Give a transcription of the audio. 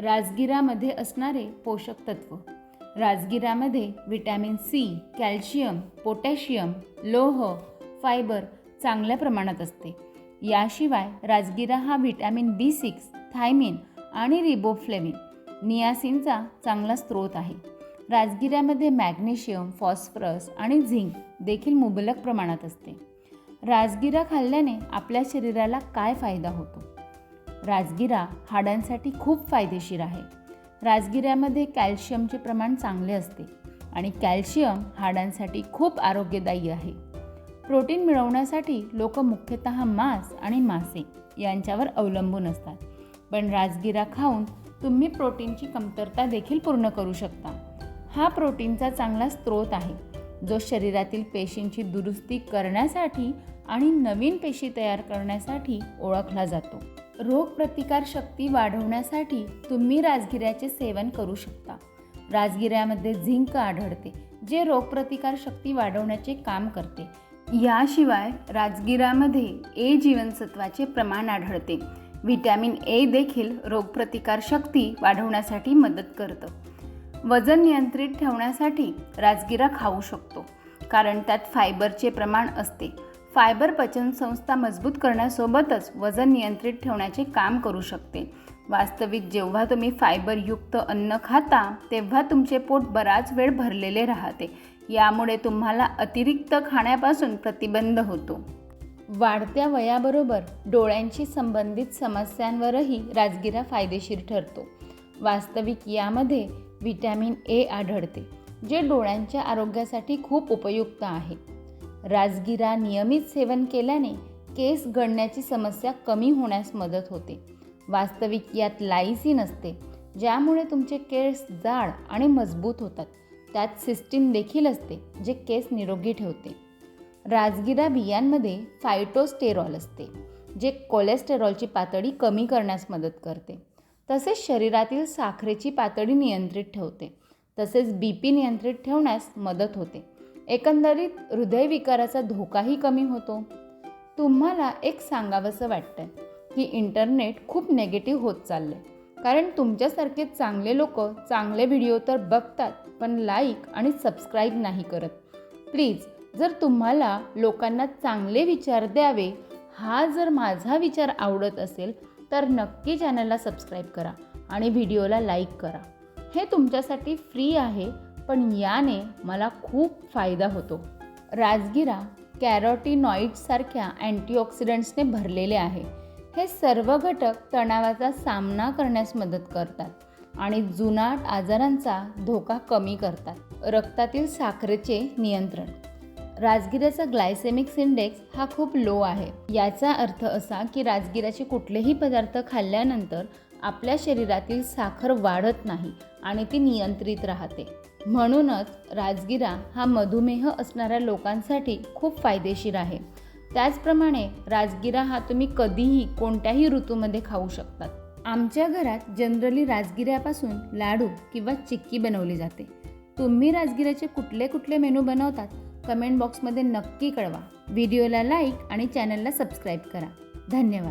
राजगिरामध्ये असणारे पोषक तत्व. राजगिरामध्ये व्हिटॅमिन सी, कॅल्शियम, पोटॅशियम, लोह, फायबर चांगल्या प्रमाणात असते. याशिवाय राजगिरा हा व्हिटॅमिन B6, थायमिन आणि रिबोफ्लेविन, नियासिनचा चांगला स्रोत आहे. राजगिऱ्यामध्ये मॅग्नेशियम, फॉस्फरस आणि झिंक देखील मुबलक प्रमाणात असते. राजगिरा खाल्ल्याने आपल्या शरीराला काय फायदा होतो? राजगिरा हाडांसाठी खूप फायदेशीर आहे. राजगिऱ्यामध्ये कॅल्शियमचे प्रमाण चांगले असते आणि कॅल्शियम हाडांसाठी खूप आरोग्यदायी आहे. प्रोटीन मिळवण्यासाठी लोक मुख्यतः मांस आणि मासे यांच्यावर अवलंबून असतात. पण राजगिरा खाऊन तुम्ही प्रोटीनची कमतरता देखील पूर्ण करू शकता. हा प्रोटीनचा चांगला स्रोत आहे, जो शरीरातील पेशींची दुरुस्ती करण्यासाठी आणि नवीन पेशी तयार करण्यासाठी ओळखला जातो. रोगप्रतिकार शक्ती वाढवण्यासाठी तुम्ही राजगिऱ्याचे सेवन करू शकता. राजगिऱ्यामध्ये झिंक आढळते, जे रोगप्रतिकार शक्ती वाढवण्याचे काम करते. याशिवाय राजगिरामध्ये ए जीवनसत्वाचे प्रमाण आढळते. व्हिटॅमिन ए देखील रोगप्रतिकार शक्ती वाढवण्यासाठी मदत करतं. वजन नियंत्रित ठेवण्यासाठी राजगिरा खाऊ शकतो, कारण त्यात फायबरचे प्रमाण असते. फायबर पचनसंस्था मजबूत करण्यासोबतच वजन नियंत्रित ठेवण्याचे काम करू शकते. वास्तविक जेव्हा तुम्ही फायबरयुक्त अन्न खाता तेव्हा तुमचे पोट बराच वेळ भरलेले राहते. यामुळे तुम्हाला अतिरिक्त खाण्यापासून प्रतिबंध होतो. वाढत्या वयाबरोबर डोळ्यांशी संबंधित समस्यांवरही राजगिरा फायदेशीर ठरतो. वास्तविक यामध्ये व्हिटॅमिन ए आढळते, जे डोळ्यांच्या आरोग्यासाठी खूप उपयुक्त आहे. राजगिरा नियमित सेवन केल्याने केस गळण्याची समस्या कमी होण्यास मदत होते. वास्तविक यात लायसिन असते, ज्यामुळे तुमचे केस जाड आणि मजबूत होतात. त्यात सिस्टीन देखील असते, जे केस निरोगी ठेवते. राजगिरा बियांमध्ये फायटोस्टेरॉल असते, जे कोलेस्टेरॉलची पातळी कमी करण्यास मदत करते. तसेच शरीरातील साखरेची पातळी नियंत्रित ठेवते. तसेच BP नियंत्रित ठेवण्यास मदत होते. एकंदरीत हृदयविकाराचा धोकाही कमी होतो. तुम्हाला एक सांगावंसं वाटतंय की इंटरनेट खूप नेगेटिव्ह होत चाललंय, कारण तुमच्यासारखे चांगले लोक चांगले व्हिडिओ तर बघतात, पण लाईक आणि सबस्क्राईब नाही करत. प्लीज, जर तुम्हाला लोकांना चांगले विचार द्यावे हा जर माझा विचार आवडत असेल तर नक्की चॅनलला सबस्क्राईब करा आणि व्हिडिओला लाईक करा. हे तुमच्यासाठी फ्री आहे, पण याने मला खूप फायदा होतो. राजगिरा कॅरोटीनॉइड्ससारख्या अँटीऑक्सिडंट्सने भरलेले आहे. हे सर्व घटक तणावाचा सामना करण्यास मदत करतात आणि जुनाट आजारांचा धोका कमी करतात. रक्तातील साखरेचे नियंत्रण. राजगिऱ्याचा ग्लायसेमिक इंडेक्स हा खूप लो आहे. याचा अर्थ असा की राजगिऱ्याचे कुठलेही पदार्थ खाल्ल्यानंतर आपल्या शरीरातील साखर वाढत नाही आणि ती नियंत्रित राहते. म्हणूनच राजगिरा हा मधुमेह असणाऱ्या लोकांसाठी खूप फायदेशीर आहे. त्याचप्रमाणे राजगिरा हा तुम्ही कधीही कोणत्याही ऋतूमध्ये खाऊ शकतात. आमच्या घरात जनरली राजगिऱ्यापासून लाडू किंवा चिक्की बनवली जाते. तुम्ही राजगिऱ्याचे कुठले कुठले मेनू बनवतात कमेंट बॉक्समध्ये नक्की कळवा. व्हिडिओला लाईक आणि चॅनलला सबस्क्राईब करा. धन्यवाद.